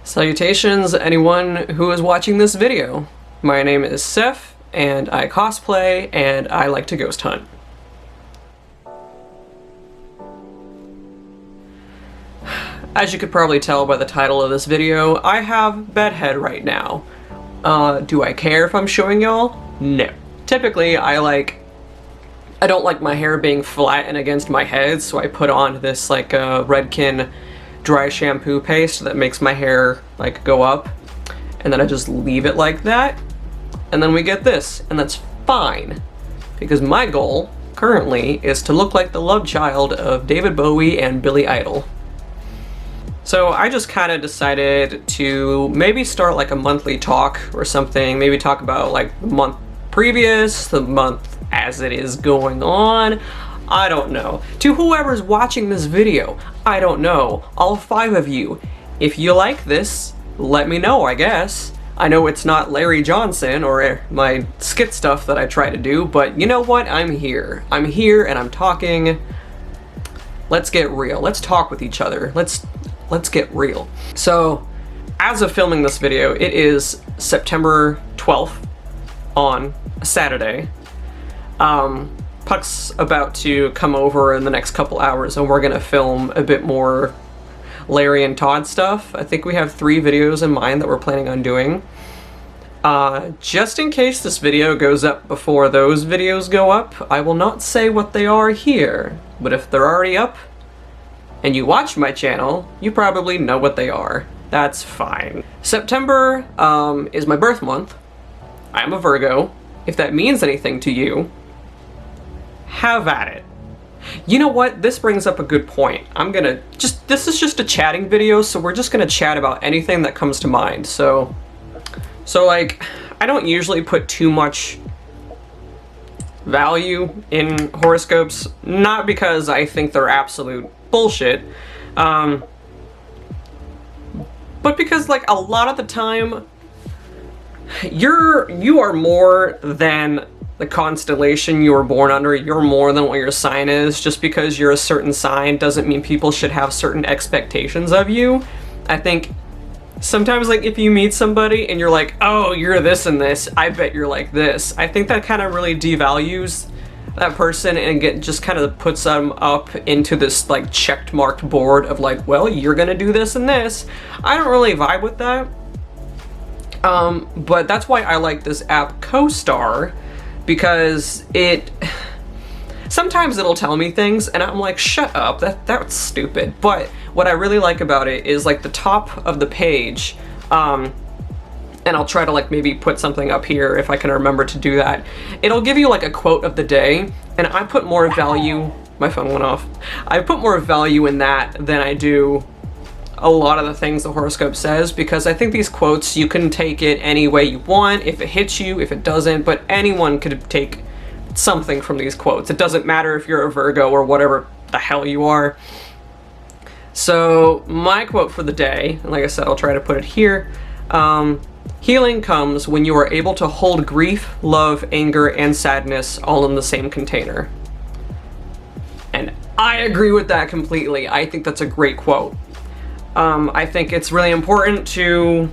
Salutations, anyone who is watching this video. My name is Seth, and I cosplay, and I like to ghost hunt. As you could probably tell by the title of this video, I have bed head right now. Do I care if I'm showing y'all? No. Typically, I don't like my hair being flat and against my head, so I put on this Redken dry shampoo paste that makes my hair go up, and then I just leave it like that, and then we get this, and that's fine, because my goal currently is to look like the love child of David Bowie and Billy Idol. So I just kind of decided to maybe start a monthly talk or something, maybe talk about the month previous, the month as it is going on. I don't know. To whoever's watching this video, I don't know. All 5 of you. If you like this, let me know, I guess. I know it's not Larry Johnson or my skit stuff that I try to do, but you know what? I'm here. I'm here and I'm talking. Let's get real. Let's talk with each other. Let's get real. So, as of filming this video, it is September 12th on a Saturday. Puck's about to come over in the next couple hours and we're gonna film a bit more Larry and Todd stuff. I think we have 3 videos in mind that we're planning on doing. Just in case this video goes up before those videos go up, I will not say what they are here, but if they're already up and you watch my channel, you probably know what they are. That's fine. September is my birth month. I am a Virgo. If that means anything to you, have at it. You know what? This brings up a good point. This is just a chatting video, so we're just gonna chat about anything that comes to mind. So I don't usually put too much value in horoscopes, not because I think they're absolute bullshit, but because a lot of the time, you are more than the constellation you were born under. You're more than what your sign is. Just because you're a certain sign doesn't mean people should have certain expectations of you. I think sometimes if you meet somebody and you're like, oh, you're this and this, I bet you're like this, I think that kind of really devalues that person and just kind of puts them up into this checked marked board of well, you're gonna do this and this. I don't really vibe with that. But that's why I like this app CoStar, because sometimes it'll tell me things and I'm like, shut up, that's stupid. But what I really like about it is the top of the page, and I'll try to maybe put something up here if I can remember to do that. It'll give you a quote of the day, and I put more value, my phone went off. I put more value in that than I do a lot of the things the horoscope says, because I think these quotes, you can take it any way you want, if it hits you, if it doesn't, but anyone could take something from these quotes. It doesn't matter if you're a Virgo or whatever the hell you are. So my quote for the day, and like I said, I'll try to put it here. Healing comes when you are able to hold grief, love, anger, and sadness all in the same container. And I agree with that completely. I think that's a great quote. I think it's really important to,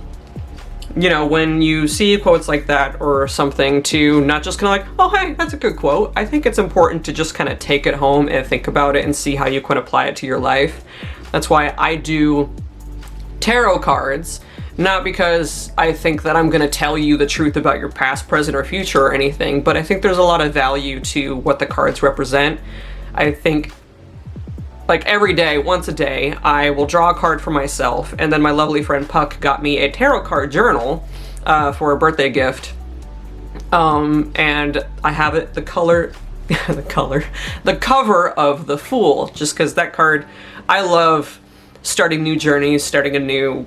when you see quotes like that or something, to not just kind of oh, hey, that's a good quote. I think it's important to just kind of take it home and think about it and see how you can apply it to your life. That's why I do tarot cards, not because I think that I'm going to tell you the truth about your past, present, or future or anything, but I think there's a lot of value to what the cards represent. I think every day, once a day, I will draw a card for myself, and then my lovely friend Puck got me a tarot card journal for a birthday gift. And I have it, the cover of the Fool, just because that card, I love starting new journeys, starting new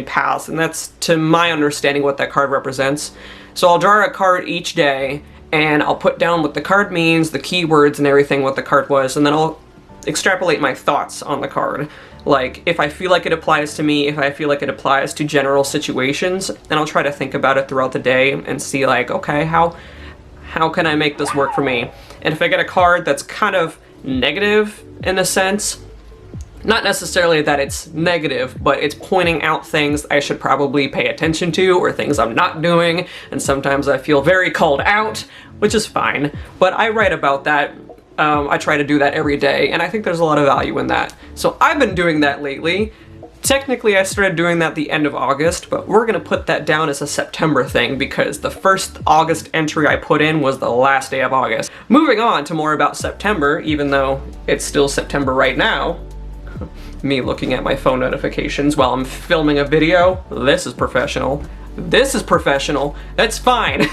paths, and that's, to my understanding, what that card represents. So I'll draw a card each day, and I'll put down what the card means, the keywords and everything, what the card was, and then I'll extrapolate my thoughts on the card. If I feel like it applies to me, if I feel like it applies to general situations, and I'll try to think about it throughout the day and see okay, how can I make this work for me? And if I get a card that's kind of negative in a sense, Not necessarily that it's negative, but it's pointing out things I should probably pay attention to or things I'm not doing, and sometimes I feel very called out, which is fine, but I write about that. I try to do that every day, and I think there's a lot of value in that. So I've been doing that lately. Technically, I started doing that the end of August, but we're gonna put that down as a September thing because the first August entry I put in was the last day of August. Moving on to more about September, even though it's still September right now. Me looking at my phone notifications while I'm filming a video. This is professional. This is professional. That's fine.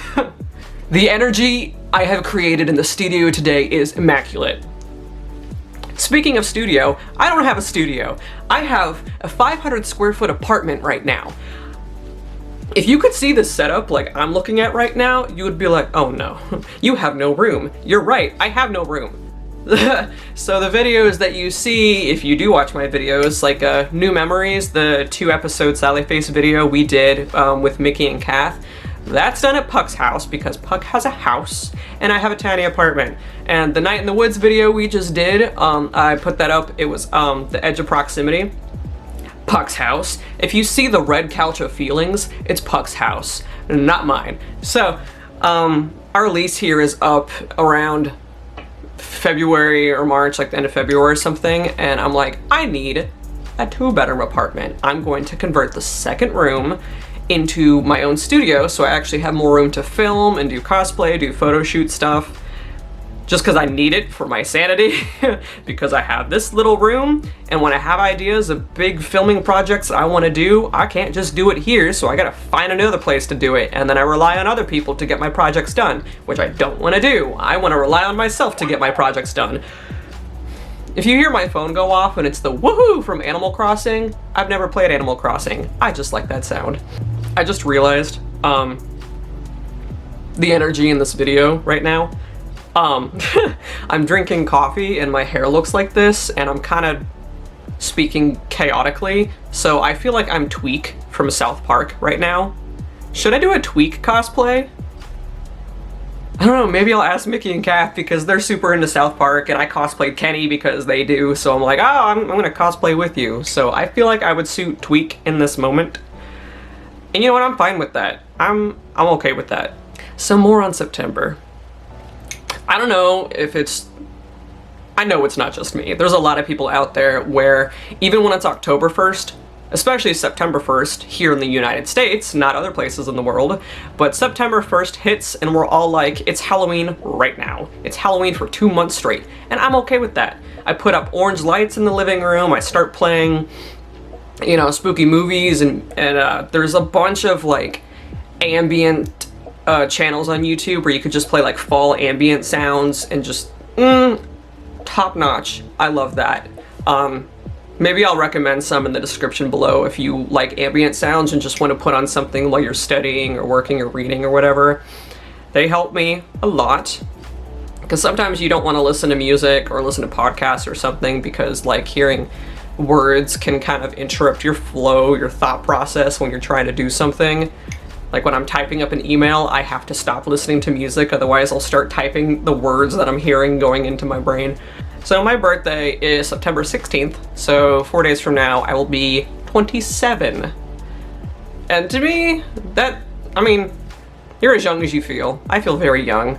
The energy I have created in the studio today is immaculate. Speaking of studio, I don't have a studio. I have a 500 square foot apartment right now. If you could see the setup like I'm looking at right now, you would be like, oh no, you have no room. You're right, I have no room. So the videos that you see, if you do watch my videos, like New Memories, the 2-episode Sally Face video we did with Mickey and Kath, that's done at Puck's house because Puck has a house and I have a tiny apartment. And the Night in the Woods video we just did, I put that up, it was The Edge of Proximity, Puck's house. If you see the red couch of feelings, it's Puck's house, not mine. So our lease here is up around February or March, like the end of February or something, and I'm like, I need a 2-bedroom apartment. I'm going to convert the second room into my own studio so I actually have more room to film and do cosplay, do photo shoot stuff, just because I need it for my sanity, because I have this little room, and when I have ideas of big filming projects that I want to do, I can't just do it here, so I gotta find another place to do it, and then I rely on other people to get my projects done, which I don't want to do. I want to rely on myself to get my projects done. If you hear my phone go off and it's the woohoo from Animal Crossing, I've never played Animal Crossing. I just like that sound. I just realized the energy in this video right now. I'm drinking coffee and my hair looks like this and I'm kind of speaking chaotically, so I feel like I'm Tweak from South Park right now. Should I do a Tweak cosplay? I don't know, maybe I'll ask Mickey and Kath because they're super into South Park and I cosplayed Kenny because they do, so I'm like, oh, I'm gonna cosplay with you. So I feel like I would suit Tweak in this moment. And you know what, I'm fine with that. I'm okay with that. So more on September. I don't know if it's, I know it's not just me. There's a lot of people out there where even when it's October 1st, especially September 1st here in the United States, not other places in the world, but September 1st hits and we're all like, it's Halloween right now. It's Halloween for 2 months straight, and I'm okay with that. I put up orange lights in the living room, I start playing, you know, spooky movies, and there's a bunch of like ambient channels on YouTube where you could just play like fall ambient sounds and just top notch. I love that. Maybe I'll recommend some in the description below if you like ambient sounds and just want to put on something while you're studying or working or reading or whatever. They help me a lot because sometimes you don't want to listen to music or listen to podcasts or something because like hearing words can kind of interrupt your flow, your thought process when you're trying to do something. Like when I'm typing up an email, I have to stop listening to music, otherwise I'll start typing the words that I'm hearing going into my brain. So my birthday is September 16th, so 4 days from now I will be 27. And to me, that, I mean, you're as young as you feel. I feel very young.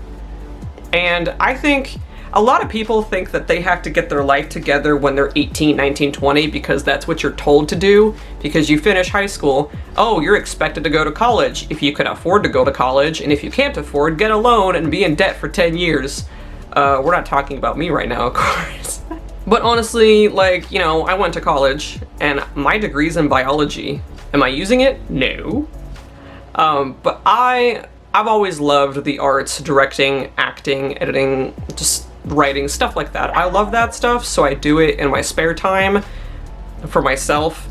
And I think a lot of people think that they have to get their life together when they're 18, 19, 20 because that's what you're told to do. Because you finish high school, oh, you're expected to go to college if you can afford to go to college, and if you can't afford, get a loan and be in debt for 10 years. We're not talking about me right now, of course. But honestly, like, you know, I went to college and my degree's in biology. Am I using it? No. But I've always loved the arts, directing, acting, editing, just writing, stuff like that. I love that stuff, so I do it in my spare time for myself.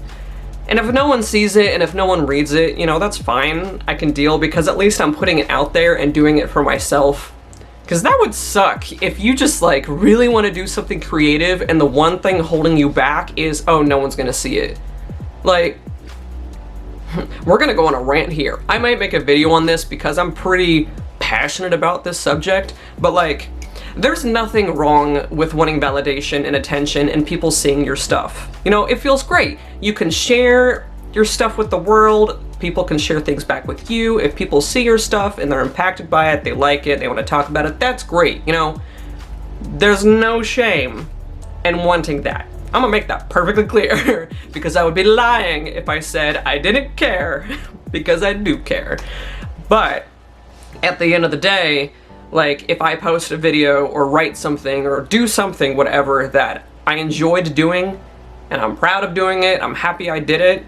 And if no one sees it and if no one reads it, you know, that's fine. I can deal because at least I'm putting it out there and doing it for myself. Because that would suck if you just like really want to do something creative and the one thing holding you back is, oh, no one's gonna see it. Like, we're gonna go on a rant here. I might make a video on this because I'm pretty passionate about this subject, but like, there's nothing wrong with wanting validation and attention and people seeing your stuff. You know, it feels great. You can share your stuff with the world, people can share things back with you. If people see your stuff and they're impacted by it, they like it, they want to talk about it, that's great, you know? There's no shame in wanting that. I'm gonna make that perfectly clear because I would be lying if I said I didn't care, because I do care. But at the end of the day, like, if I post a video or write something or do something, whatever, that I enjoyed doing and I'm proud of doing it, I'm happy I did it,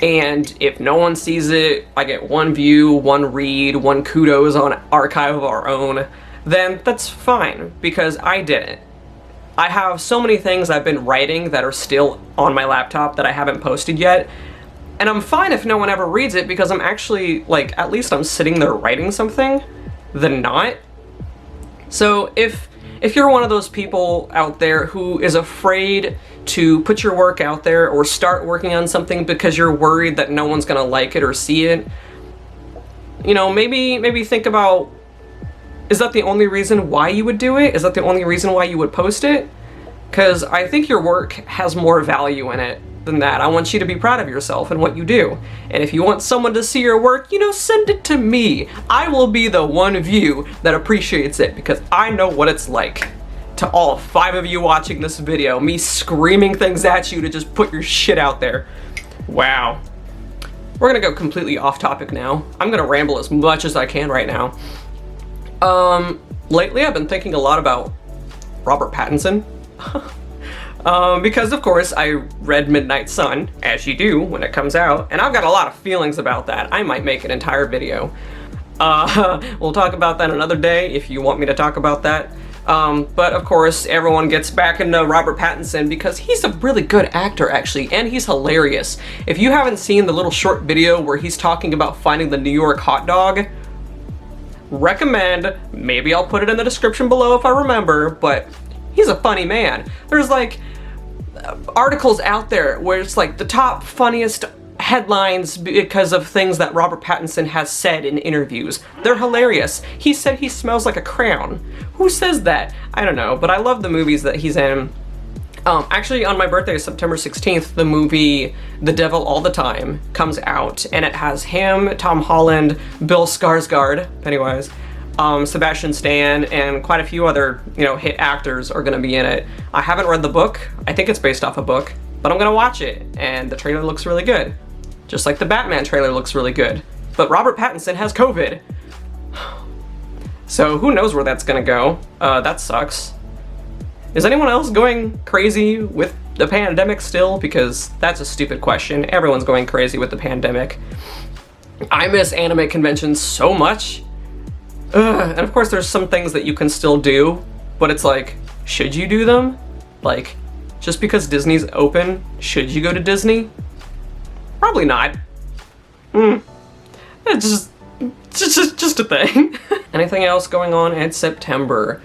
and if no one sees it, I get one view, one read, one kudos on Archive of Our Own, then that's fine, because I did it. I have so many things I've been writing that are still on my laptop that I haven't posted yet, and I'm fine if no one ever reads it because I'm actually, like, at least I'm sitting there writing something than not. So if you're one of those people out there who is afraid to put your work out there or start working on something because you're worried that no one's gonna like it or see it, you know, maybe think about, is that the only reason why you would do it? Is that the only reason why you would post it? Because I think your work has more value in it than that. I want you to be proud of yourself and what you do. And if you want someone to see your work, you know, send it to me. I will be the one of you that appreciates it because I know what it's like. To all 5 of you watching this video, me screaming things at you to just put your shit out there. Wow. We're gonna go completely off topic now. I'm gonna ramble as much as I can right now. Lately I've been thinking a lot about Robert Pattinson. Because of course I read Midnight Sun, as you do when it comes out, and I've got a lot of feelings about that. I might make an entire video. We'll talk about that another day if you want me to talk about that. But of course everyone gets back into Robert Pattinson because he's a really good actor actually, and he's hilarious. If you haven't seen the little short video where he's talking about finding the New York hot dog, recommend, maybe I'll put it in the description below if I remember, but he's a funny man. There's like articles out there where it's like the top funniest headlines because of things that Robert Pattinson has said in interviews. They're hilarious. He said he smells like a crayon. Who says that? I don't know, but I love the movies that he's in. Actually, on my birthday, September 16th, the movie The Devil All the Time comes out, and it has him, Tom Holland, Bill Skarsgård, Pennywise, Sebastian Stan, and quite a few other, you know, hit actors are gonna be in it. I haven't read the book. I think it's based off a book, but I'm gonna watch it, and the trailer looks really good. Just like the Batman trailer looks really good. But Robert Pattinson has COVID. So who knows where that's gonna go. That sucks. Is anyone else going crazy with the pandemic still? Because that's a stupid question. Everyone's going crazy with the pandemic. I miss anime conventions so much. And of course there's some things that you can still do, but it's like, should you do them? Like, just because Disney's open, should you go to Disney? Probably not. It's just a thing. Anything else going on in September?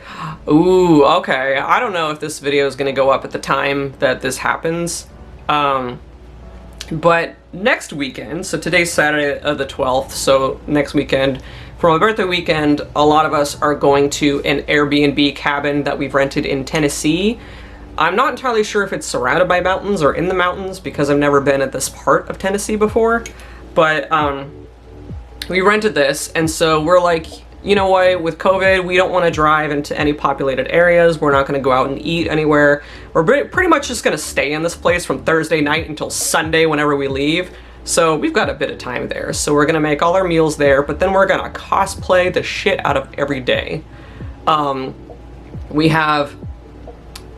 Ooh, okay. I don't know if this video is gonna go up at the time that this happens. But next weekend, so today's Saturday the 12th, so next weekend, for my birthday weekend, a lot of us are going to an Airbnb cabin that we've rented in Tennessee. I'm not entirely sure if it's surrounded by mountains or in the mountains because I've never been at this part of Tennessee before, but we rented this, and so we're like, you know what, with COVID, we don't want to drive into any populated areas, we're not going to go out and eat anywhere, we're pretty much just going to stay in this place from Thursday night until Sunday whenever we leave, so we've got a bit of time there, so we're going to make all our meals there, but then we're going to cosplay the shit out of every day. We have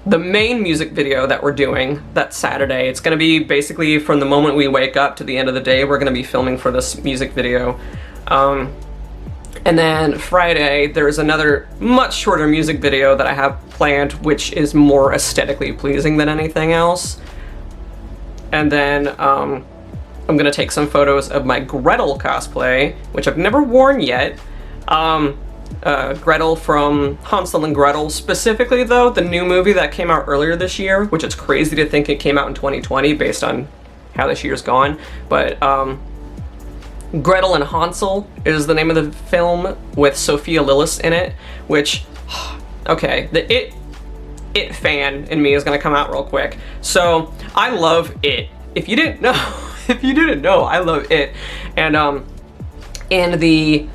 the main music video that we're doing that Saturday. It's gonna be basically from the moment we wake up to the end of the day, we're gonna be filming for this music video. And then Friday, there's another much shorter music video that I have planned, which is more aesthetically pleasing than anything else. And then I'm gonna take some photos of my Gretel cosplay, which I've never worn yet. Gretel from Hansel and Gretel, specifically though, the new movie that came out earlier this year, which it's crazy to think it came out in 2020 based on how this year's gone, but Gretel and Hansel is the name of the film with Sophia Lillis in it, which Okay, the It fan in me is gonna come out real quick. So I love It. If you didn't know, I love It. And in the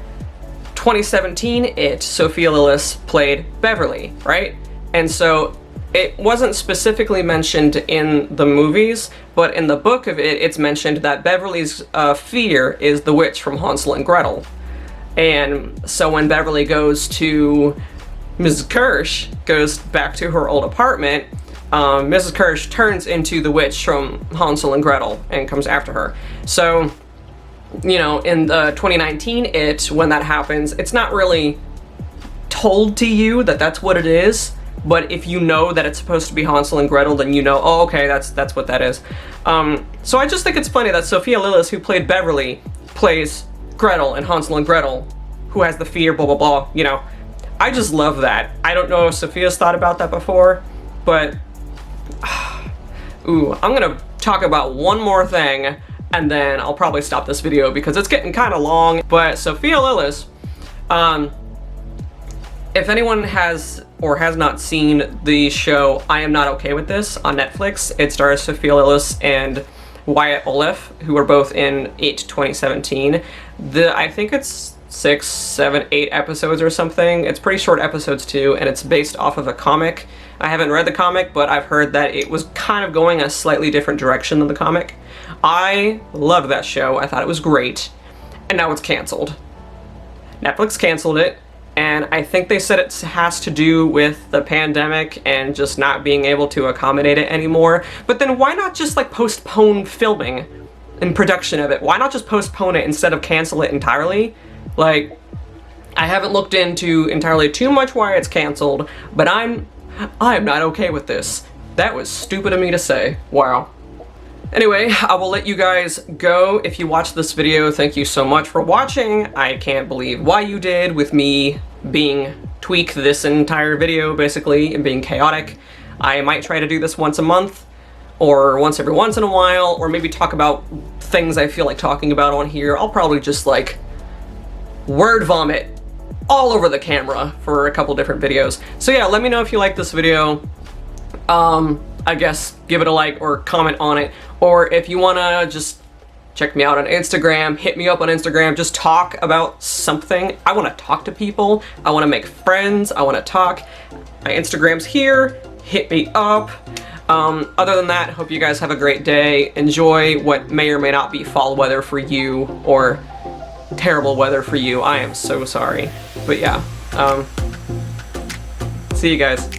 2017 It, Sophia Lillis played Beverly, right? And so it wasn't specifically mentioned in the movies, but in the book of It, it's mentioned that Beverly's fear is the witch from Hansel and Gretel. And so when Beverly goes to Mrs. Kirsch, goes back to her old apartment, Mrs. Kirsch turns into the witch from Hansel and Gretel and comes after her. So, you know, in the 2019 It, when that happens, it's not really told to you that that's what it is, but if you know that it's supposed to be Hansel and Gretel, then you know, oh, okay, that's what that is. So I just think it's funny that Sophia Lillis, who played Beverly, plays Gretel in Hansel and Gretel, who has the fear, blah, blah, blah, you know. I just love that. I don't know if Sophia's thought about that before, but ooh, I'm gonna talk about one more thing and then I'll probably stop this video because it's getting kind of long. But Sophia Lillis, if anyone has or has not seen the show I Am Not Okay With This on Netflix, it stars Sophia Lillis and Wyatt Oleff, who are both in It 2017. I think it's 6, 7, 8 episodes or something. It's pretty short episodes too, and it's based off of a comic. I haven't read the comic, but I've heard that it was kind of going a slightly different direction than the comic. I loved that show. I thought it was great, and now it's canceled. Netflix canceled it, and I think they said it has to do with the pandemic and just not being able to accommodate it anymore. But then why not just like postpone filming and production of it? Why not just postpone it instead of cancel it entirely? Like, I haven't looked into entirely too much why it's canceled, but I'm not okay with this. That was stupid of me to say. Wow. Anyway, I will let you guys go. If you watched this video, thank you so much for watching. I can't believe why you did with me being tweaked this entire video, basically, and being chaotic. I might try to do this once a month, or once every once in a while, or maybe talk about things I feel like talking about on here. I'll probably just like word vomit all over the camera for a couple different videos. So yeah, let me know if you like this video. I guess give it a like or comment on it, or if you wanna just check me out on Instagram, hit me up on Instagram, just talk about something. I wanna talk to people, I wanna make friends, I wanna talk. My Instagram's here, hit me up. Other than that, hope you guys have a great day. Enjoy what may or may not be fall weather for you, or terrible weather for you. I am so sorry. But yeah, see you guys.